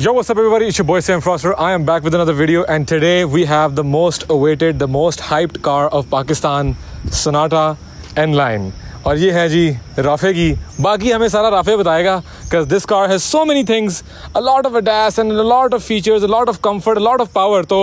Yo, what's up everybody, it's your boy Sam Froster. I am back with another video and today we have the most awaited, the most hyped car of Pakistan, Sonata N-Line. और ये है जी Rafe की, बाकी हमें सारा Rafe बताएगा because this car has so many things, a lot of ADAS and a lot of features, a lot of comfort, a lot of power, तो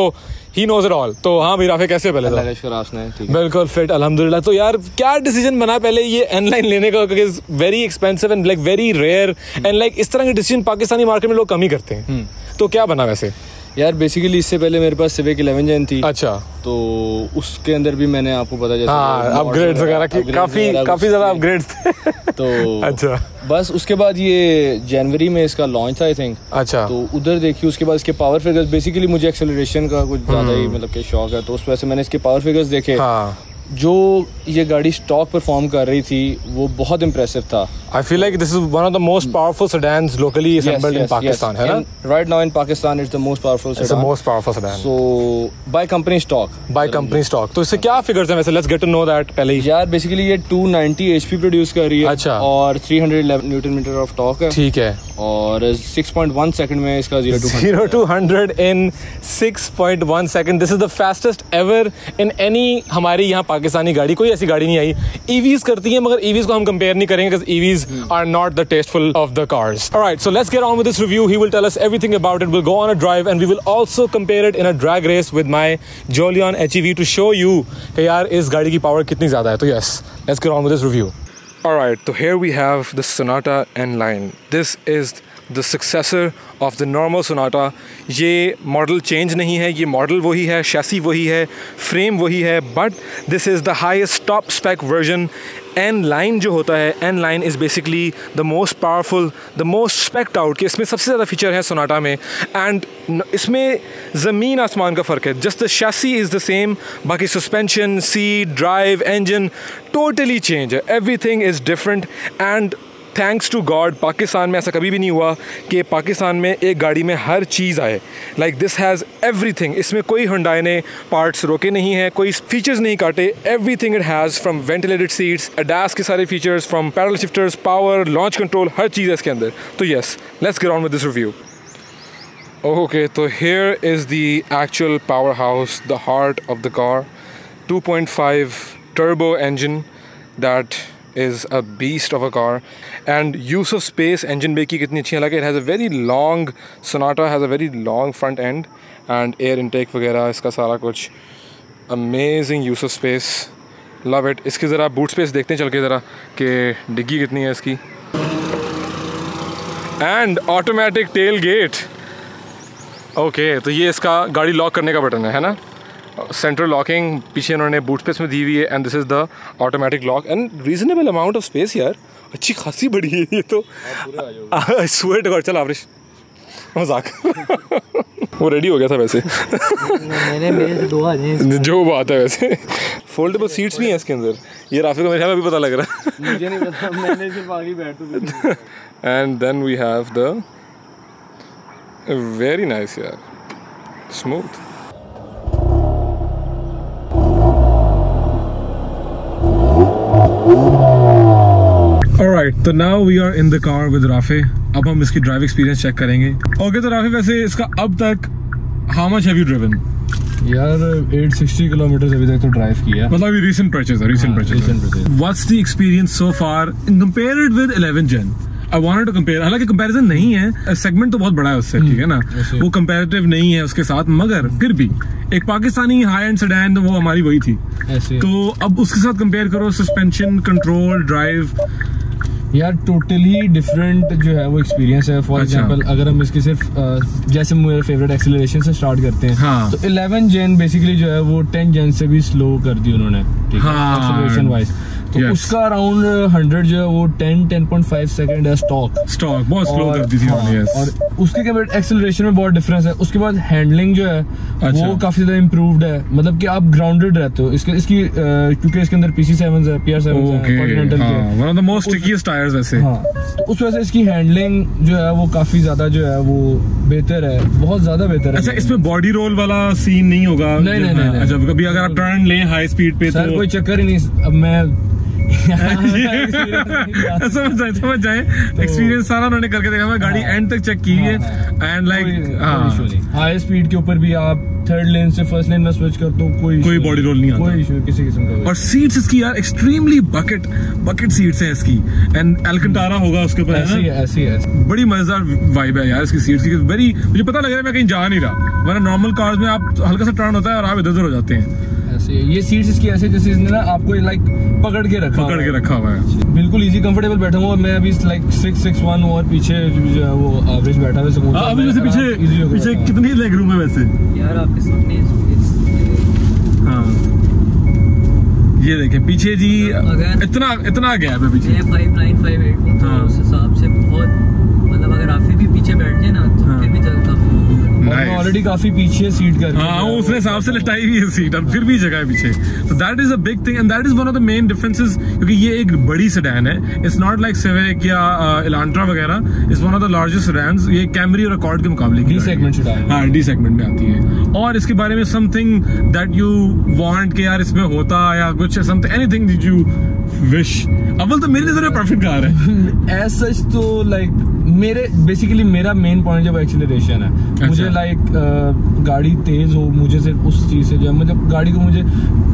he knows it all. तो हाँ भाई राफे कैसे पहले अल्लाह का शुक्र आपने ठीक है बिल्कुल फिट अल्हम्दुलिल्लाह. तो यार क्या डिसीजन बना पहले ये N-Line लेने का, because very expensive and like very rare and like इस तरह के डिसीजन पाकिस्तानी मार्केट में लोग कम ही करते हैं. तो क्या बना वैसे? यार बेसिकली इससे पहले मेरे पास सिविक 11 जेन थी. अच्छा. तो उसके अंदर भी मैंने आपको पता जैसे अपग्रेड्स वगैरह की काफी ज्यादा अपग्रेड्स थे. तो अच्छा बस उसके बाद ये जनवरी में इसका लॉन्च था आई थिंक. अच्छा. तो उधर देखिए उसके बाद इसके पावर फिगर्स, बेसिकली मुझे एक्सेलरेशन का कुछ ज्यादा ही मतलब कि शौक है, तो उस वजह से मैंने इसके पावर फिगर्स देखे. जो ये गाड़ी स्टॉक परफॉर्म कर रही थी वो बहुत इम्प्रेसिव था. I feel like this is one of the most powerful sedans locally assembled in Pakistan. Yes. Right now in Pakistan it's the most powerful sedan. It's the most powerful sedan. So by company stock. By company stock. तो इससे क्या figures हैं वैसे? Let's get to know that पहले ही. यार basically ये 290 HP produce कर रही है. अच्छा. और 311 न्यूटन मीटर ऑफ टॉर्क है. ठीक है. और 6.1 सेकंड में इसका 0 to 100 in 6.1 second. This is the fastest ever in any हमारी यहाँ पाकिस्तानी गाड़ी. कोई ऐसी गाड़ी नहीं आई. EVs करती हैं मगर EVs को हम कंपेयर नहीं करेंगे because EVs are not the tasteful of the cars. Alright, so let's get on with this review. He will tell us everything about it. We'll go on a drive and we will also compare it in a drag race with my Jolion HEV to show you कि यार इस गाड़ी की power कितनी ज़्यादा है. तो yes, let's get on with this review. Alright, so here we have the Sonata N-Line. This is the successor of the normal Sonata. ये मॉडल चेंज नहीं है, ये मॉडल वही है, शैसी वही है, फ्रेम वही है, but this is the highest top spec version. N-Line जो होता है, N-Line is basically the most powerful, the most spec'd out, कि इसमें सबसे ज़्यादा फीचर है सोनाटा में. एंड इसमें ज़मीन आसमान का फ़र्क है. Just the chassis is the same, बाकी suspension, seat, drive, engine totally change है. Everything is different and thanks to God Pakistan में ऐसा कभी भी नहीं हुआ कि पाकिस्तान में एक गाड़ी में हर चीज़ आए. Like this has everything. इसमें कोई हुंडई ने पार्ट्स रोके नहीं हैं, कोई फीचर्स नहीं काटे. Everything it has, from ventilated seats, ADAS के सारे features, from paddle shifters, power, launch control, हर चीज़ है इसके अंदर. तो yes, let's get on with this review. Okay, तो here is the actual power house, the heart of the car. 2.5 turbo engine that is a beast of a car, and use of space, engine bay की कितनी अच्छी है. Like it has a very long, Sonata has a very long front end and air intake वगैरह, इसका सारा कुछ amazing use of space, love it. इसकी ज़रा boot space देखते हैं चल के ज़रा कि डिग्गी कितनी है इसकी. and automatic tailgate. ओके, तो ये इसका गाड़ी लॉक करने का बटन है ना. सेंट्रल लॉकिंग पीछे उन्होंने बूट स्पेस में दी हुई है. And this is the automatic lock and reasonable amount of space. यार अच्छी खासी बड़ी है ये तो. स्वेट कर चल आवरिश मजाक. वो रेडी हो गया था वैसे. मैंने मेरे से दो आने जो बात है वैसे. फोल्डेबल सीट्स भी हैं इसके अंदर. ये राफी को मेरे ख्याल में अभी पता लग रहा है. मुझे नहीं पता, मैंने सिर्फ आगे बैठ. And then we have the very nice यार स्मूथ. Alright, तो now we are in the car with Rafe. अब हम इसकी ड्राइव एक्सपीरियंस चेक करेंगे. ओके, तो राफे वैसे इसका अब तक how much have you driven? यार 860 किलोमीटर अभी तक तो ड्राइव किया. मतलब ये recent purchase. What's the experience so far? Compare it with 11 Gen. I wanted to compare. हालांकि कंपैरिजन नहीं है, सेगमेंट तो बहुत बड़ा है उससे, ठीक है ना. वो कंपैरेटिव नहीं है उसके साथ, मगर फिर भी एक पाकिस्तानी हाई एंड सेडान वो हमारी वही थी. तो अब उसके साथ कंपेयर करो, सस्पेंशन, कंट्रोल, ड्राइव. यार टोटली डिफरेंट जो है वो एक्सपीरियंस है. फॉर एग्जांपल अगर हम इसकी सिर्फ जैसे मेरे फेवरेट एक्सेलरेशन से स्टार्ट करते हैं. हाँ. तो 11 जेन बेसिकली जो है वो 10 जेन से भी स्लो कर दी उन्होंने, ठीक है, एक्सेलरेशन वाइज. तो उसका अराउंड 100 जो है वो 10.5 सेकंड है स्टॉक बहुत स्लो कर दी थी उन्होंने. और उसके के एक्सेलरेशन में बहुत डिफरेंस है. उसके बाद हैंडलिंग जो है वो काफी ज्यादा इम्प्रूव्ड है. मतलब कि आप ग्राउंडेड रहते हो. इसकी क्योंकि इसके अंदर PC7 है, PR7 है, कॉन्टिनेंटल के, one of the most ट्रिकीस्ट tyres वैसे. हाँ, तो उस वजह से इसकी हैंडलिंग जो है वो काफी ज्यादा जो है वो बेहतर है, बहुत ज्यादा बेहतर है. अच्छा, इसमें बॉडी रोल वाला सीन नहीं होगा? नहीं. अच्छा, कभी अगर आप टर्न लें हाई स्पीड पे तो कोई चक्कर ही नहीं. अब मैं समझ जाए एक्सपीरियंस सारा उन्होंने करके देखा, मैं गाड़ी एंड तक चेक की है एंड लाइक हाई स्पीड के ऊपर भी आप थर्ड लेन से फर्स्ट लेन में स्विच कर दो, कोई बॉडी रोल नहीं आता, कोई इशू किसी किस्म का। और सीट्स इसकी यार एक्सट्रीमली बकेट सीट्स हैं इसकी, एंड एल्कंटारा होगा उसके ऊपर, ऐसी है बड़ी मजेदार वाइब है यार इसकी सीट्स की। वेरी, मुझे पता लग रहा है मैं कहीं जा नहीं रहा, वरना नॉर्मल कार्स में आप हल्का सा टर्न होता है और आप इधर उधर हो जाते हैं। ये सीट्स इसकी ऐसे जैसे इसने ना आपको लाइक पकड़ के रखा हुआ है, बिल्कुल इजी कंफर्टेबल बैठा हूँ। मैं अभी लाइक 661 और पीछे जो है वो एवरेज बैठा हुआ है। अभी वैसे पीछे कितनी लेग रूम है वैसे यार आपके सामने? हाँ ये देखें पीछे जी, इतना गैप है पीछे। 5958 तो उस हिसाब से बहुत, मतलब अगर आप भी पीछे बैठ जाए ना तो फिर भी चलता ऑलरेडी काफी पीछे सीट कर, हाँ उसने हिसाब से लटाई हुई है सीट और फिर भी जगह है पीछे। तो that is a big thing and that is one of the main differences, क्योंकि ये एक बड़ी सेडान है। इट्स नॉट लाइक सिविक या इलांट्रा वगैरह, it's one of the largest sedans. ये कैमरी और अकॉर्ड के मुकाबले डी सेगमेंट सेडान, हाँ डी सेगमेंट में आती है। और इसके बारे में समथिंग दैट यू वांट कि यार इसमें होता या कुछ something, anything that you wish. अव्वल तो मेरे नजर में परफेक्ट कार है एज सच। तो लाइक मेरा मेन पॉइंट जब एक्सीलरेशन है, मुझे लाइक गाड़ी तेज हो, मुझे सिर्फ उस चीज से जो है, मतलब गाड़ी को मुझे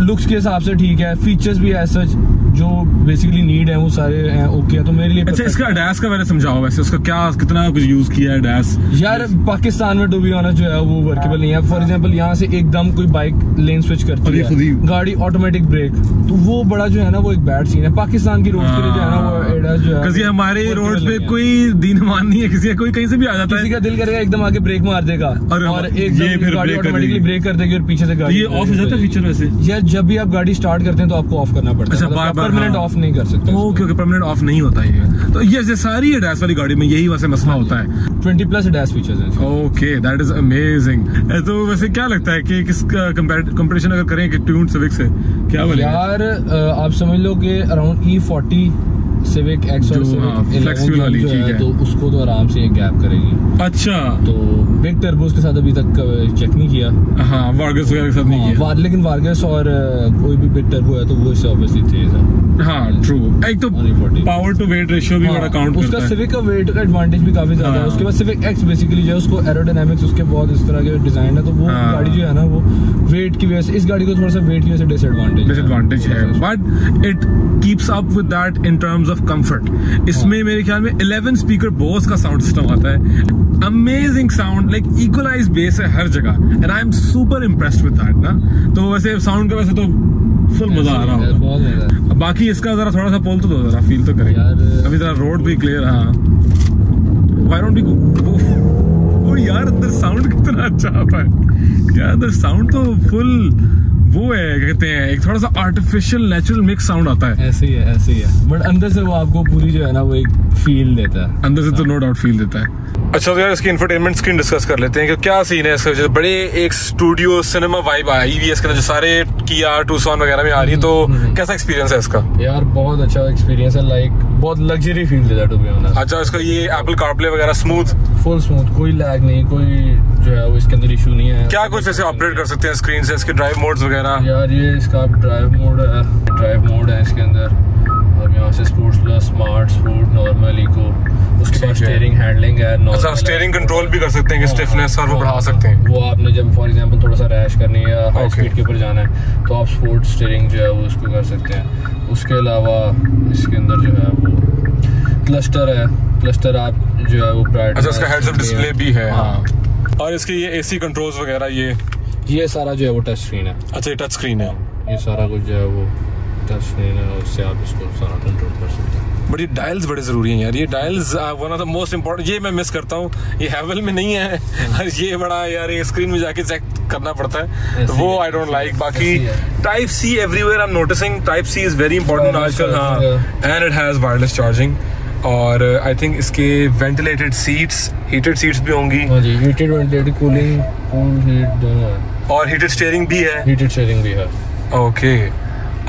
लुक्स के हिसाब से ठीक है, फीचर्स भी एज सच जो बेसिकली नीड है वो सारे हैं ओके है, तो मेरे लिए। अच्छा इसका डैश का मैंने समझाओ वैसे, उसका क्या कितना कुछ यूज किया है डैश? यार पाकिस्तान में टू बी ऑनेस्ट जो है वो वर्केबल नहीं है। फॉर एग्जांपल यहाँ से एकदम कोई बाइक लेन स्विच करती है, गाड़ी ऑटोमेटिक ब्रेक, तो वो बड़ा जो है ना वो एक बैड सीन है पाकिस्तान की रोड पे जो है ना वो एडस जो है। हमारे रोड पे कोई दीनमान नहीं है, किसी कोई कहीं से भी आ जाता है, किसी का दिल करेगा एकदम आगे ब्रेक मार देगा और एक गाड़ी ऑटोमेटिकली ब्रेक कर देगी और पीछे से गाड़ी। ये ऑफ हो जाता है फीचर वैसे यार, जब भी आप गाड़ी स्टार्ट करते हैं तो आपको ऑफ करना पड़ता है, परमानेंट ऑफ नहीं कर सकते। ओके परमानेंट ऑफ नहीं होता है। तो ये सारी डैश वाली गाड़ी में यही वैसे मसला होता है। 20+ डैश फीचर्स हैं। Okay that is amazing. तो वैसे क्या लगता है कि किसका कंपैरिजन अगर करें कि ट्यून्ड सिविक से क्या बोलेंगे? यार आप समझ लो कि अराउंड E40 सिविक एक्स और सिविक 11 वाली जो है तो उसको तो आराम से एक गैप करेगी। अच्छा, तो बिग टर्बोस के साथ अभी तक चेक नहीं किया। हाँ वार्गस वगैरह के साथ नहीं किया, लेकिन वार्गस और कोई भी बिग टर्बो है तो वो इससे ऑब्वियसली तेज है। हाँ ट्रू, एक तो पावर टू वेट रेशियो भी बड़ा काउंट करता है। उसका सिविक का वेट का एडवांटेज भी काफी ज्यादा है। उसके बाद सिविक एक्स बेसिकली जो है उसको एरोडायनामिक्स उसके बहुत इस तरह के डिजाइन है, तो वो गाड़ी जो है ना वो वेट की वजह से, इस गाड़ी को थोड़ा सा वेट की वजह से डिसएडवांटेज है, but it keeps up with that in terms of comfort. इसमें मेरे ख्याल में 11 स्पीकर बोस का साउंड सिस्टम आता है, amazing sound, like equalised base है हर जगह, and I am super impressed with that ना। तो वैसे साउंड का वैसे तो फुल मजा आ रहा होगा। बाकी इसका जरा थोड़ा सा पोल तो दो, जरा फील तो करें अभी जरा रोड भी क्लियर। हाँ व्हाई डोंट वी गो यार, अंदर साउंड कितना अच्छा आता है यार, अंदर साउंड तो फुल वो है, कहते हैं एक थोड़ा सा आर्टिफिशियल नेचुरल मिक्स साउंड आता है। ऐसे ही है बट अंदर से वो आपको पूरी जो है ना वो एक फील देता है, अंदर से तो नो डाउट फील देता है। अच्छा तो यार इसकी इंफोटेनमेंट स्क्रीन डिस्कस कर लेते हैं कि क्या सीन है इसका। जो बड़े एक स्टूडियो सिनेमा वाइब आई हुई है इसके अंदर, जो सारे किया टूसॉन वगैरह में आ रही है, तो कैसा एक्सपीरियंस है इसका? यार बहुत अच्छा एक्सपीरियंस है, लाइक बहुत लग्जरी फील देता है टू बी ऑनेस्ट। अच्छा इसका ये एप्पल कारप्ले वगैरह फुल स्मूथ, कोई लैग नहीं, कोई जो है वो इसके अंदर इशू नहीं है। क्या कुछ ऐसे ऑपरेट कर सकते हैं स्क्रीन से, इसके ड्राइव मोड्स वगैरह? यार ये इसका ड्राइव मोड है इसके अंदर, और यहाँ से sports plus, smart, sport, normal, eco, उसके बाद स्टीयरिंग हैंडलिंग है। अच्छा स्टीयरिंग कंट्रोल भी कर सकते हैं कि स्टिफनेस और वो बढ़ा सकते हैं। वो आपने जब फॉर एग्जांपल थोड़ा सा रैश करनी है या हाई स्पीड के ऊपर जाना है तो आप स्पोर्ट स्टीयरिंग जो है वो उसको कर सकते हैं। उसके अलावा इसके अंदर जो है वो क्लस्टर आप जो है वो प्राइवेट। अच्छा इसका हेड्स अप डिस्प्ले भी है। हाँ और इसके ये एसी कंट्रोल्स वगैरह ये सारा जो है वो टच स्क्रीन है। अच्छा ये टच स्क्रीन है, ये सारा कुछ जो है वो टच स्क्रीन है, उससे आप इसको सारा कंट्रोल कर सकते हैं। बट ये डायल्स बड़े जरूरी हैं यार, ये dials one of the most important, ये मैं मिस करता हूँ, ये हैवल में नहीं है और ये बड़ा यार ये स्क्रीन में जाके चेक करना पड़ता है, तो वो आई डोंट लाइक। बाकी type C everywhere I am noticing, type C is very important आजकल। हाँ and it has wireless charging, और आई थिंक इसके वेंटिलेटेड सीट्स, हीटेड सीट्स भी होंगी। हीटेड वेंटिलेटेड कूलिंग हीट दोनों है, और हीटेड स्टीयरिंग भी है। हीटेड स्टीयरिंग भी है। ओके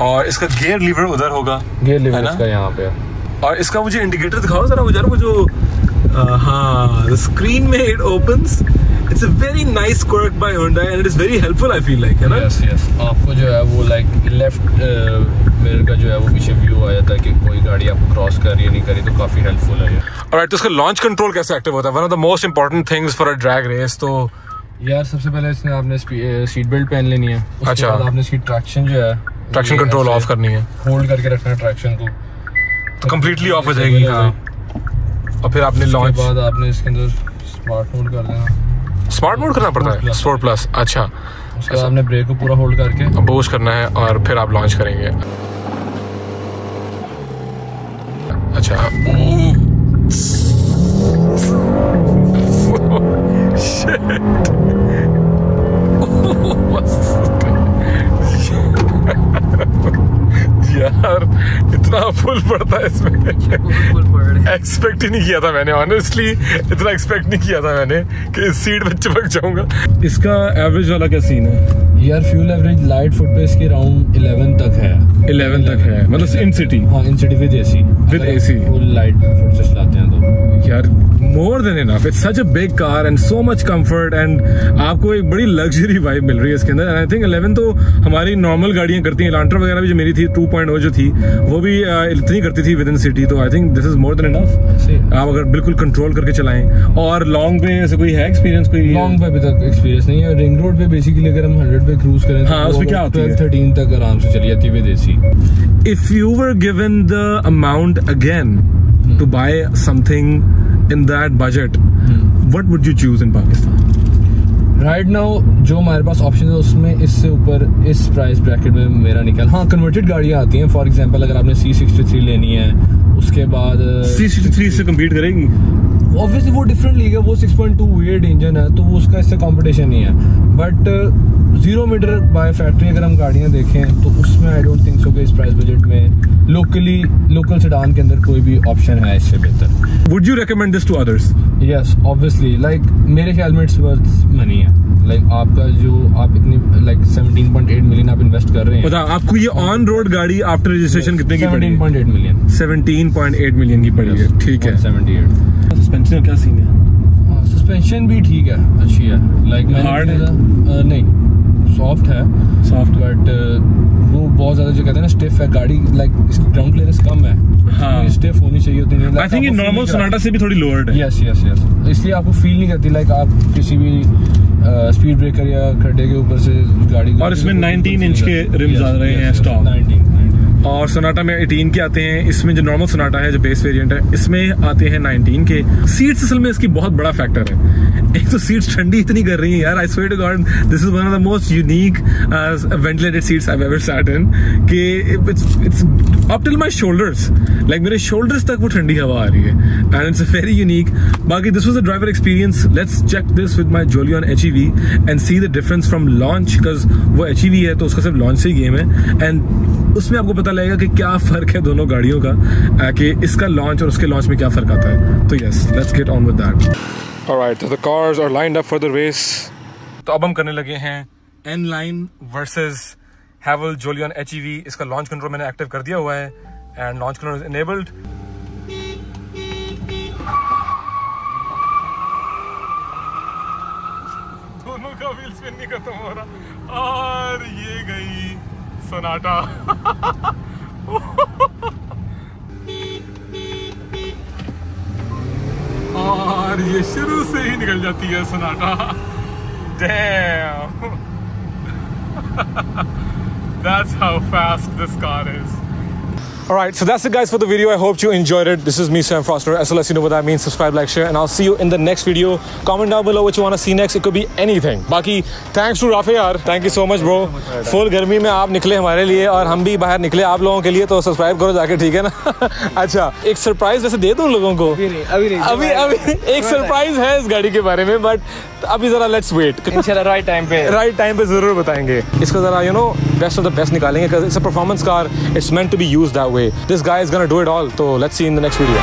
और इसका गियर लीवर उधर होगा, गियर लीवर इसका यहाँ पे। और इसका मुझे इंडिकेटर दिखाओ जरा, वो जो हाँ स्क्रीन में it opens It's a very nice quirk by Hyundai and it is very helpful, I feel like, है ना? Yes. आपको जो है वो like left मिरर का जो है वो पीछे व्यू आ जाता है कि कोई गाड़ी आपको क्रॉस कर रही है नहीं कर रही, तो काफी हेल्पफुल है ये। Alright, तो इसका लॉन्च कंट्रोल कैसे एक्टिव होता है? One of the most important things for a drag race, तो यार सबसे पहले इसमें आपने सीट बेल्ट पहन लेनी है। उसके बाद आपने इसकी ट्रैक्शन जो है, ट्रैक्शन कंट्रोल ऑफ करनी है, होल्ड करके रखना है ट्रैक्शन को, तो कंप्लीटली ऑफ हो जाएगी। हाँ, और फिर आपने लॉन्च के बाद आपने इसके अंदर स्मार्ट मोड कर देना। स्मार्ट मोड करना पड़ता है, स्पोर्ट प्लस। अच्छा, उसके बाद आपने ब्रेक को पूरा होल्ड करके बूस्ट करना है और फिर आप लॉन्च करेंगे। अच्छा, यार इतना फुल पड़ता है इसमें, एक्सपेक्ट ही नहीं किया था मैंने, ऑनेस्टली इतना एक्सपेक्ट नहीं किया था मैंने कि इस सीट में चिपक जाऊंगा। इसका एवरेज वाला क्या सीन है? यार फ्यूल एवरेज लाइट फुट पे इसके अराउंड 11 तक है। 11 तक है, मतलब इन सिटी? हाँ, इन city with AC. With AC full light foot से चलाते हैं तो यार more than enough. It's such a big car and so much comfort and आपको एक बड़ी लग्जरी वाइब मिल रही है इसके अंदर। आई थिंक 11 तो हमारी नॉर्मल गाड़ियां करती हैं, एलांट्रा वगैरह भी जो मेरी थी 2.0 जो थी वो भी इतनी करती थी विद इन सिटी, तो I think this is more than enough. आप अगर बिल्कुल कंट्रोल करके चलाएं। और लॉन्ग पे ऐसे कोई है एक्सपीरियंस? कोई लॉन्ग पे अभी तक एक्सपीरियंस नहीं है। रिंग रोड पे बेसिकली अगर हम 100 पे क्रूज करें तो उसमें क्या होती है? 12-13 तक आराम से चली जाती है with AC. If you were given the amount again to buy something in that budget, what would you choose in Pakistan? Right now जो हमारे पास ऑप्शन है उसमें इससे ऊपर इस प्राइस ब्रैकेट में मेरा निकल। हाँ, कन्वर्टेड गाड़ियाँ आती हैं। फॉर एग्जांपल अगर आपने C63 लेनी है, उसके बाद C63 से कम्पीट करेगी? ऑब्वियसली वो डिफरेंट लीग है, वो 6.2 V8 इंजन है, तो उसका इससे कंपटीशन नहीं है। बट 0 मीटर बाय फैक्ट्री अगर हम गाड़ियाँ देखें तो उसमें आई डोंट थिंक सो कि इस प्राइस बजट में लोकल सेडान के अंदर कोई भी ऑप्शन है इससे बेहतर। Would you recommend this to others? Yes obviously, like मेरे ख्याल में इट्स वर्थ मनी है। लाइक आपका जो आप इतनी लाइक 17.8 मिलियन आप इन्वेस्ट कर रहे हैं। पता आपको ये ऑन रोड गाड़ी आफ्टर रजिस्ट्रेशन कितने की पड़ी? 17.8 मिलियन। 17.8 मिलियन की पड़ी है, ठीक है। 78। सस्पेंशन क्या सीन है? सस्पेंशन भी ठीक है, अच्छी है। लाइक हार्ड नहीं, सॉफ्ट है, बट वो बहुत ज्यादा जो कहते हैं ना स्टिफ है गाड़ी। लाइक इसकी ग्राउंड क्लियरेंस कम है। हाँ, स्टिफ होनी चाहिए होती नहीं। आई थिंक ये नॉर्मल सोनाटा से भी थोड़ी लोअर्ड है। यस, इसलिए आपको फील नहीं करती लाइक आप किसी भी स्पीड ब्रेकर या खड्डे के ऊपर से गाड़ी। और इसमें 19 इंच के रिम्स आ रहे हैं स्टॉक। 19 और सोनाटा में 18 के आते हैं। इसमें जो नॉर्मल सोनाटा है जो बेस वेरिएंट है इसमें आते हैं 19 के। सीट्स असल में इसकी बहुत बड़ा फैक्टर है। एक तो सीट्स ठंडी इतनी कर रही हैं यार, I swear to God this is one of the most unique ventilated seats I have ever sat in, कि it's up till my shoulders, like मेरे शोल्डर्स तक वो ठंडी हवा आ रही है and it's a very unique. बाकी this was a driver experience. Let's check this with my Jolion HEV and see the difference from launch, because वो HEV है तो उसका सिर्फ लॉन्च से ही गेम है एंड उसमें आपको पता लगेगा कि क्या फर्क है दोनों गाड़ियों का, कि इसका लॉन्च और उसके लॉन्च में क्या फर्क आता है। तो yes, let's get on with that. Alright, the cars are lined up for the race. तो अब हम करने लगे हैं N line versus Haval Jolion HEV। इसका लॉन्च कंट्रोल मैंने एक्टिव कर दिया हुआ है and launch control is enabled. दोनों का व्हील स्पिन नहीं खत्म हो रहा और ये गई सोनाटा। और ये शुरू से ही निकल जाती है Sonata. Damn. That's how fast this car is. Alright, so that's it guys for the video. I hope you enjoyed it. This is me, Sam Foster. SLS, you know what that means. Subscribe, like, share, and I'll see you in the next video. Comment down below what you want to see next. It could be anything. Baki, thanks to Rafe yaar. Thank you so much bro. Full गर्मी में आप निकले हमारे लिए और हम भी बाहर निकले आप लोगों के लिए, तो सब्सक्राइब करो जाके, ठीक है ना? अच्छा, एक सरप्राइज वैसे दे दूं लोगों को? अभी एक सरप्राइज है इस गाड़ी के बारे में, बट अभी जरा लेट्स वेट। इंशाल्लाह राइट टाइम पे जरूर बताएंगे। इसका जरा बेस्ट ऑफ द बेस्ट निकालेंगे, because it's a performance car. It's meant to be used that way. This guy is gonna do it all. So let's see in the next video.